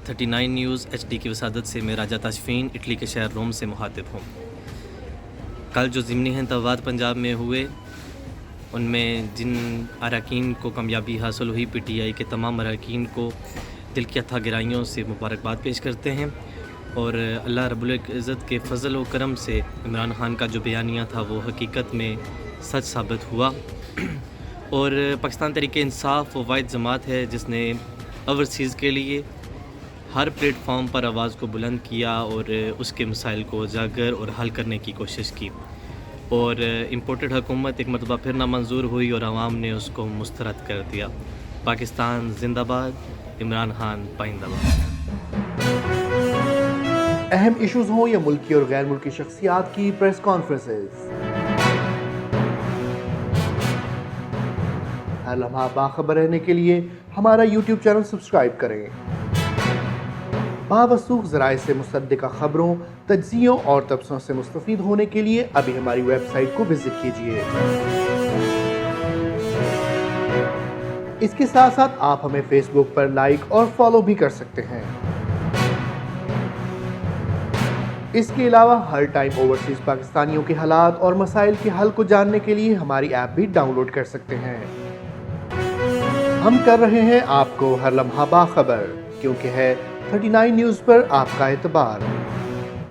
39 news HD کی وسادت سے میں راجہ تاشفین اٹلی کے شہر روم سے مخاطب ہوں۔ کل جو ضمنی انتخابات پنجاب میں ہوئے ان میں جن اراکین کو کامیابی حاصل ہوئی، PTI کے تمام اراکین کو دل کی اتھا گہرائیوں سے مبارکباد پیش کرتے ہیں، اور اللہ رب العزت کے فضل و کرم سے عمران خان کا جو بیانیہ تھا وہ حقیقت میں سچ ثابت ہوا، اور پاکستان تحریک انصاف وہ واحد جماعت ہے جس نے اوورسیز کے لیے ہر پلیٹ فارم پر آواز کو بلند کیا اور اس کے مسائل کو اجاگر اور حل کرنے کی کوشش کی، اور امپورٹڈ حکومت ایک مرتبہ پھر نامنظور ہوئی اور عوام نے اس کو مسترد کر دیا۔ پاکستان زندہ باد، عمران خان پائندہ باد۔ اہم ایشوز ہوں یا ملکی اور غیر ملکی شخصیات کی پریس کانفرنسز، ہر لمحہ باخبر رہنے کے لیے ہمارا YouTube چینل سبسکرائب کریں۔ باوثوق ذرائع سے مصدقہ خبروں، تجزیوں اور تبصروں سے مستفید ہونے کے لیے ابھی ہماری ویب سائٹ کو وزٹ کیجیے۔ اس کے ساتھ ساتھ آپ ہمیں فیس بک پر لائک اور فالو بھی کر سکتے ہیں۔ اس کے علاوہ ہر ٹائم اوورسیز پاکستانیوں کے حالات اور مسائل کے حل کو جاننے کے لیے ہماری ایپ بھی ڈاؤن لوڈ کر سکتے ہیں۔ ہم کر رہے ہیں آپ کو ہر لمحہ باخبر، کیونکہ ہے 39 نیوز پر آپ کا اعتبار۔